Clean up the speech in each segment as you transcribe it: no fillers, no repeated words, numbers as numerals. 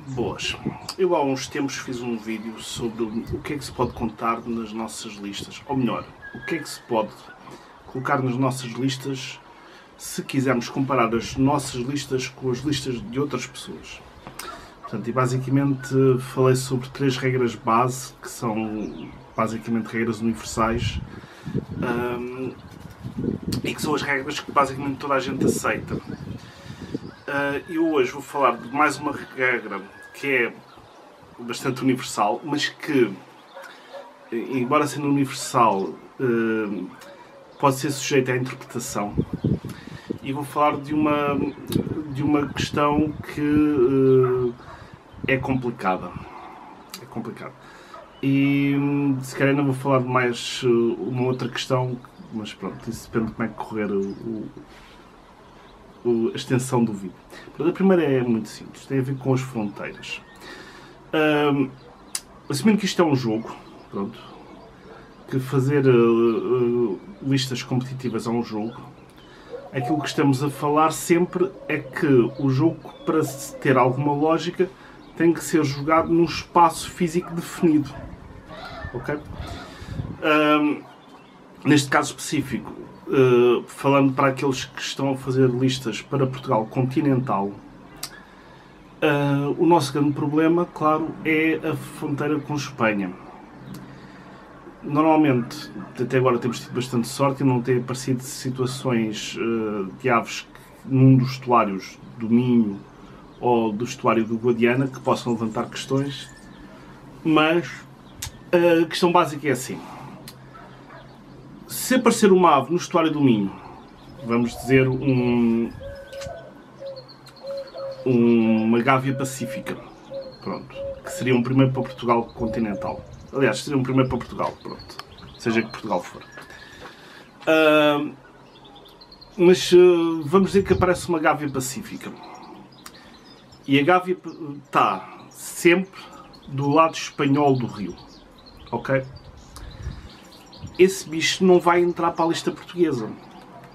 Boas. Eu há uns tempos fiz um vídeo sobre o que é que se pode contar nas nossas listas, ou melhor, o que é que se pode colocar nas nossas listas se quisermos comparar as nossas listas com as listas de outras pessoas. Portanto, e basicamente falei sobre 3 regras base, que são basicamente regras universais, e que são as regras que basicamente toda a gente aceita. E hoje vou falar de mais uma regra que é bastante universal, mas que, embora sendo universal, pode ser sujeita à interpretação. E vou falar de uma questão que é complicada. É complicado. E se calhar não vou falar de mais uma outra questão, mas pronto, isso depende de como é que correr a extensão do vídeo. A primeira é muito simples, tem a ver com as fronteiras. Assumindo que isto é um jogo, pronto, que fazer listas competitivas é um jogo, aquilo que estamos a falar sempre é que o jogo, para ter alguma lógica, tem que ser jogado num espaço físico definido. Ok? Neste caso específico, falando para aqueles que estão a fazer listas para Portugal continental, o nosso grande problema, claro, é a fronteira com Espanha. Normalmente, até agora temos tido bastante sorte e não tem aparecido situações de aves num dos estuários do Minho ou do estuário do Guadiana que possam levantar questões, mas a questão básica é assim: se aparecer uma ave no estuário do Minho, vamos dizer uma gávea pacífica, pronto, que seria um primeiro para Portugal continental. Aliás, seria um primeiro para Portugal, pronto, seja que Portugal for. Mas vamos dizer que aparece uma gávea pacífica. E a gávea está sempre do lado espanhol do rio, ok? Esse bicho não vai entrar para a lista portuguesa,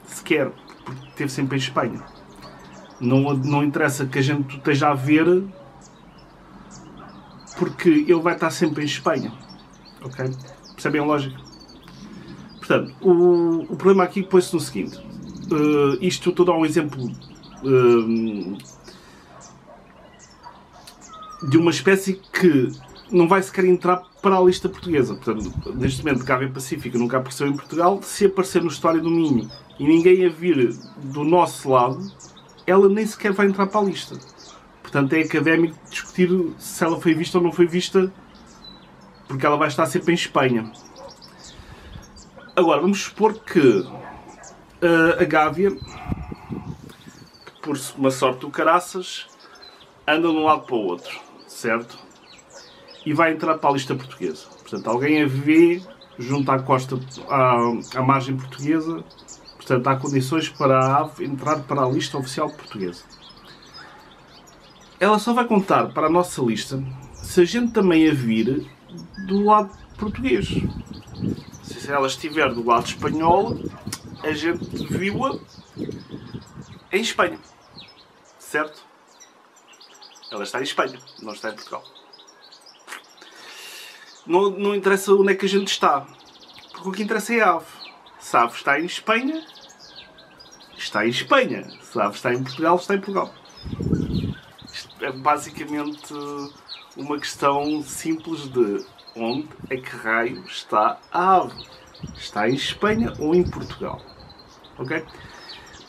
sequer, porque esteve sempre em Espanha. Não interessa que a gente esteja a ver, porque ele vai estar sempre em Espanha, ok? Percebem a lógica? Portanto, o problema aqui põe-se no seguinte, isto estou a dar um exemplo de uma espécie que não vai sequer entrar para a lista portuguesa. Portanto, neste momento, Gávea Pacífica nunca apareceu em Portugal. Se aparecer no estuário do Minho e ninguém a vir do nosso lado, ela nem sequer vai entrar para a lista. Portanto, é académico discutir se ela foi vista ou não foi vista, porque ela vai estar sempre em Espanha. Agora, vamos supor que a Gávea, por uma sorte do caraças, anda de um lado para o outro, certo? E vai entrar para a lista portuguesa. Portanto, alguém a vê junto à costa, à margem portuguesa. Portanto, há condições para a ave entrar para a lista oficial portuguesa. Ela só vai contar para a nossa lista se a gente também a vir do lado português. Se ela estiver do lado espanhol, a gente viu-a em Espanha. Certo? Ela está em Espanha, não está em Portugal. Não interessa onde é que a gente está, porque o que interessa é a ave. Se a ave está em Espanha, está em Espanha. Se a ave está em Portugal, está em Portugal. Isto é basicamente uma questão simples de onde é que raio está a ave. Está em Espanha ou em Portugal. Ok?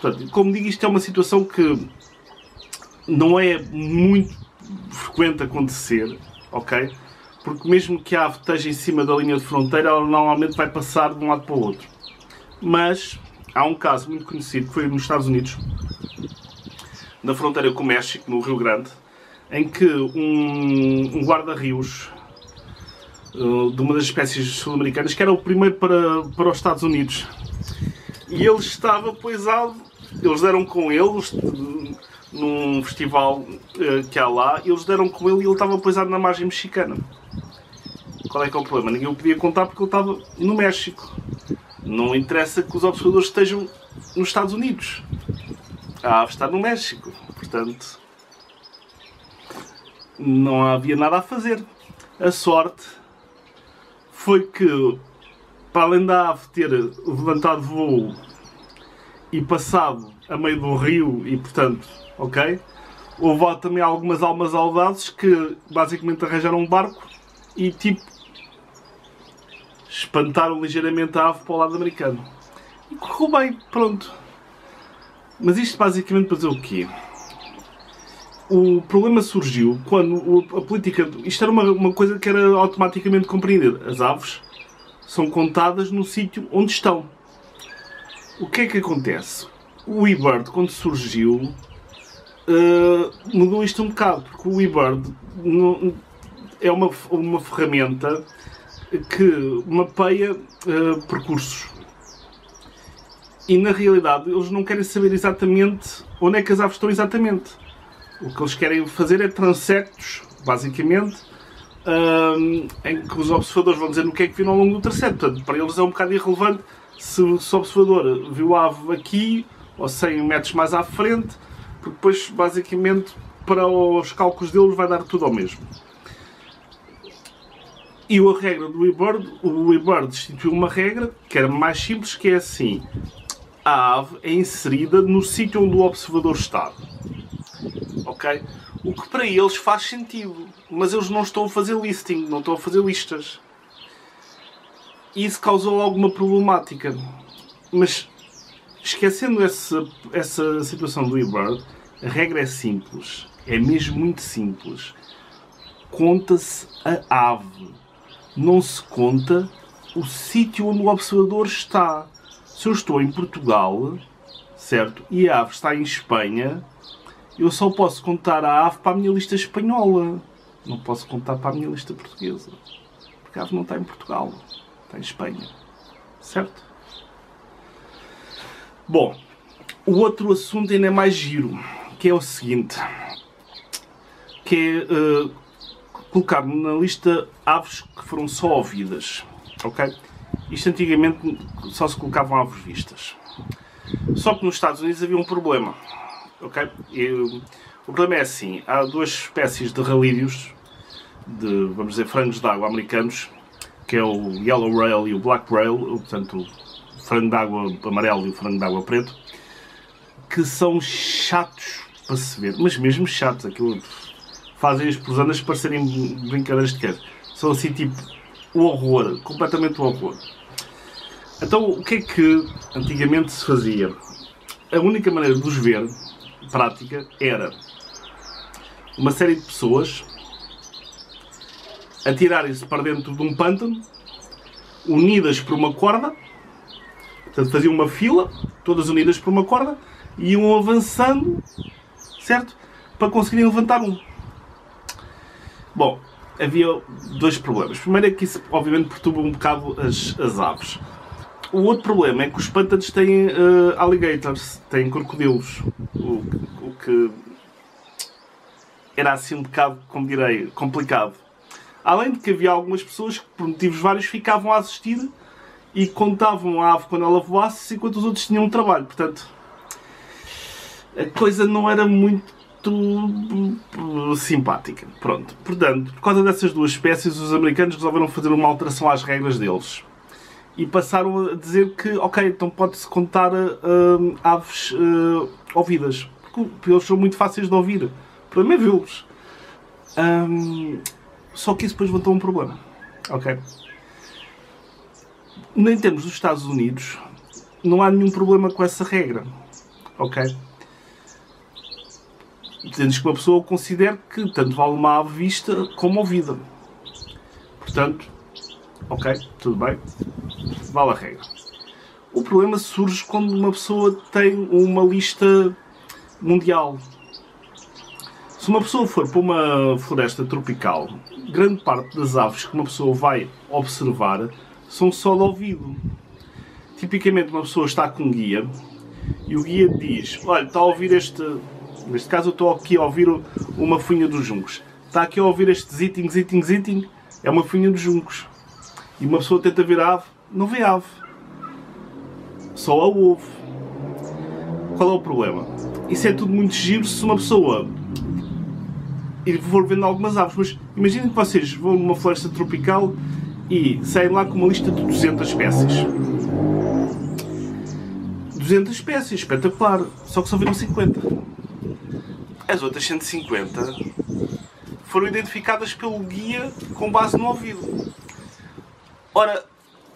Portanto, como digo, isto é uma situação que não é muito frequente acontecer, ok? Porque mesmo que a ave esteja em cima da linha de fronteira, ela normalmente vai passar de um lado para o outro. Mas há um caso muito conhecido, que foi nos Estados Unidos, na fronteira com o México, no Rio Grande, em que um guarda-rios de uma das espécies sul-americanas, que era o primeiro para os Estados Unidos, e ele estava poisado, eles deram com ele num festival que há lá, eles deram com ele e ele estava poisado na margem mexicana. Qual é que é o problema? Ninguém o podia contar porque ele estava no México. Não interessa que os observadores estejam nos Estados Unidos. A ave está no México. Portanto, não havia nada a fazer. A sorte foi que, para além da ave ter levantado voo e passado a meio do rio e, portanto, ok, houve também algumas almas audazes que basicamente arranjaram um barco e, tipo, espantaram ligeiramente a ave para o lado americano. E correu bem, pronto. Mas isto basicamente para dizer o quê? O problema surgiu quando a política... Isto era uma coisa que era automaticamente compreendida. As aves são contadas no sítio onde estão. O que é que acontece? O eBird, quando surgiu, mudou isto um bocado, porque o eBird é uma ferramenta que mapeia percursos. E na realidade eles não querem saber exatamente onde é que as aves estão exatamente. O que eles querem fazer é transectos, basicamente, em que os observadores vão dizer o que é que viram ao longo do trajeto. Portanto, para eles é um bocado irrelevante se o observador viu a ave aqui ou 100 metros mais à frente, porque depois, basicamente, para os cálculos deles vai dar tudo ao mesmo. E a regra do eBird, o eBird instituiu uma regra que era mais simples, que é assim: a ave é inserida no sítio onde o observador está. Ok? O que para eles faz sentido, mas eles não estão a fazer listing, não estão a fazer listas. E isso causou alguma problemática. Mas, esquecendo essa situação do eBird, a regra é simples. É mesmo muito simples. Conta-se a ave. Não se conta o sítio onde o observador está. Se eu estou em Portugal, certo, e a ave está em Espanha, eu só posso contar a ave para a minha lista espanhola. Não posso contar para a minha lista portuguesa. Porque a ave não está em Portugal. Está em Espanha. Certo? Bom, o outro assunto ainda é mais giro, que é o seguinte. Que é colocar na lista aves que foram só ouvidas. Ok? Isto antigamente só se colocavam aves vistas. Só que nos Estados Unidos havia um problema. Okay? O problema é assim: há duas espécies de ralídeos, de, vamos dizer, frangos de água americanos, que é o Yellow Rail e o Black Rail, portanto, o frango de água amarelo e o frango de água preto, que são chatos para se ver, mas mesmo chatos. Aquilo fazem as posanas parecerem brincadeiras de queijo. São assim, tipo, o horror, completamente o horror. Então, o que é que antigamente se fazia? A única maneira de os ver, prática, era uma série de pessoas atirarem-se para dentro de um pântano, unidas por uma corda. Portanto, faziam uma fila, todas unidas por uma corda, e iam avançando, certo? Para conseguirem levantar um. Bom, havia dois problemas. Primeiro é que isso, obviamente, perturba um bocado as aves. O outro problema é que os pântanos têm alligators, têm crocodilos, o que era assim um bocado, como direi, complicado. Além de que havia algumas pessoas que, por motivos vários, ficavam a assistir e contavam a ave quando ela voasse, enquanto os outros tinham um trabalho. Portanto, a coisa não era muito simpática. Pronto. Portanto, por causa dessas duas espécies, os americanos resolveram fazer uma alteração às regras deles. E passaram a dizer que, ok, então pode-se contar aves ouvidas. Porque eles são muito fáceis de ouvir. O problema é vê-los. Só que isso depois levantou um problema. Ok? Em termos dos Estados Unidos, não há nenhum problema com essa regra. Ok? Desde que uma pessoa considere que tanto vale uma ave vista como ouvida. Portanto, ok, tudo bem. Vale a regra. O problema surge quando uma pessoa tem uma lista mundial. Se uma pessoa for para uma floresta tropical, grande parte das aves que uma pessoa vai observar são só de ouvido. Tipicamente uma pessoa está com um guia e o guia diz: olha, está a ouvir este... Neste caso eu estou aqui a ouvir uma funha dos juncos. Está aqui a ouvir este ziting, ziting, ziting. É uma funha dos juncos. E uma pessoa tenta ver a ave, não vê a ave. Só a ouve. Qual é o problema? Isso é tudo muito giro se uma pessoa e vou vendo algumas aves, mas imaginem que vocês vão numa floresta tropical e saem lá com uma lista de 200 espécies. 200 espécies, espetacular, só que só viram 50. As outras 150 foram identificadas pelo guia com base no ouvido. Ora,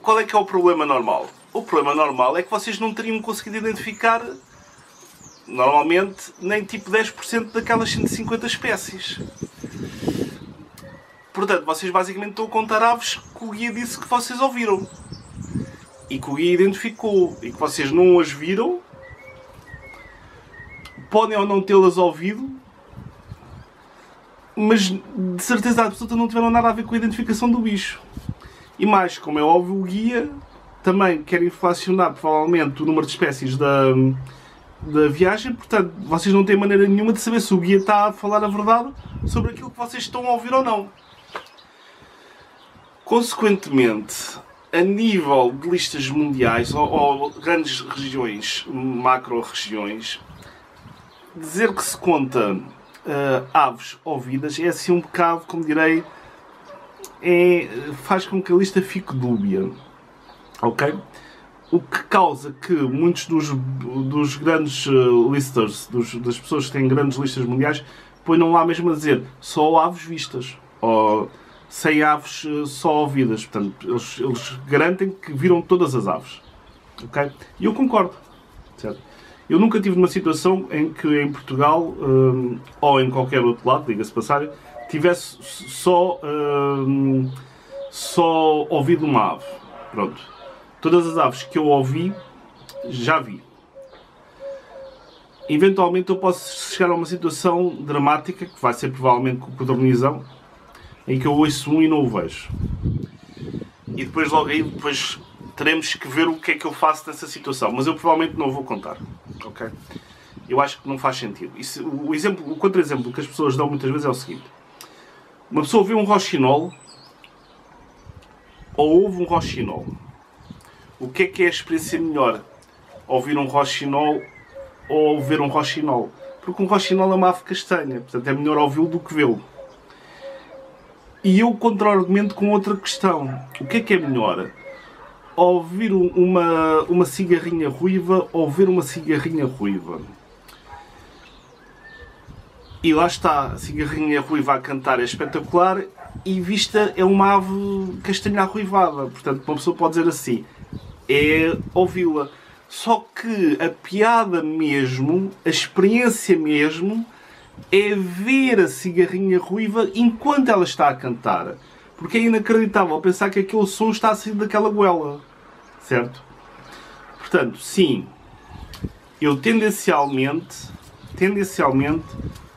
qual é que é o problema normal? O problema normal é que vocês não teriam conseguido identificar, normalmente, nem tipo 10% daquelas 150 espécies. Portanto, vocês basicamente estão a contar aves que o guia disse que vocês ouviram. E que o guia identificou. E que vocês não as viram. Podem ou não tê-las ouvido. Mas de certeza absoluta não tiveram nada a ver com a identificação do bicho. E mais, como é óbvio, o guia também quer inflacionar provavelmente o número de espécies da viagem. Portanto, vocês não têm maneira nenhuma de saber se o guia está a falar a verdade sobre aquilo que vocês estão a ouvir ou não. Consequentemente, a nível de listas mundiais ou grandes regiões, macro-regiões, dizer que se conta aves ouvidas é assim um bocado, como direi, faz com que a lista fique dúbia. Ok? O que causa que muitos dos grandes listers, das pessoas que têm grandes listas mundiais, ponham lá mesmo a dizer só aves vistas. Ou 100 aves só ouvidas. Portanto, eles garantem que viram todas as aves. Ok? E eu concordo. Certo? Eu nunca tive numa situação em que em Portugal, ou em qualquer outro lado, diga-se passagem, tivesse só ouvido uma ave. Pronto. Todas as aves que eu ouvi, já vi. Eventualmente eu posso chegar a uma situação dramática, que vai ser provavelmente com o protagonizão, em que eu ouço um e não o vejo. E depois logo aí, depois teremos que ver o que é que eu faço nessa situação. Mas eu provavelmente não vou contar. Ok? Eu acho que não faz sentido. O contra-exemplo que as pessoas dão muitas vezes é o seguinte. Uma pessoa vê um roxinol ou ouve um roxinol. O que é a experiência melhor? Ouvir um roxinol ou ver um roxinol? Porque um roxinol é uma ave castanha. Portanto, é melhor ouvi-lo do que vê-lo. E eu contra-argumento com outra questão. O que é melhor? Ouvir uma cigarrinha ruiva ou ver uma cigarrinha ruiva? E lá está, a cigarrinha ruiva a cantar é espetacular e vista é uma ave castanha arruivada. Portanto, uma pessoa pode dizer assim, é ouvi-la. Só que a piada mesmo, a experiência mesmo, é ver a cigarrinha ruiva enquanto ela está a cantar. Porque é inacreditável pensar que aquele som está a sair daquela goela. Certo? Portanto, sim, eu tendencialmente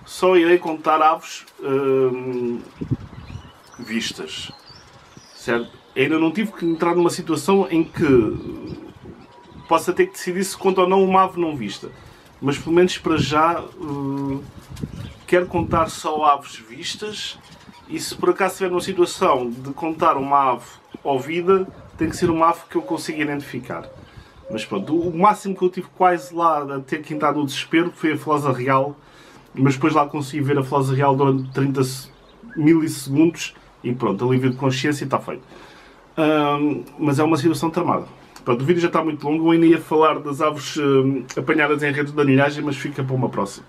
só irei contar aves vistas. Certo? Ainda não tive que entrar numa situação em que possa ter que decidir se conta ou não uma ave não vista. Mas pelo menos para já quero contar só aves vistas e se por acaso estiver numa situação de contar uma ave ouvida, tem que ser uma ave que eu consiga identificar. Mas pronto, o máximo que eu tive quase lá a ter que entrar no desespero foi a Flosa Real, mas depois lá consegui ver a Flosa Real durante 30 milissegundos e pronto, alívio de consciência e está feito. Mas é uma situação tramada. Pronto, o vídeo já está muito longo, eu ainda ia falar das aves apanhadas em redes de anilhagem, mas fica para uma próxima.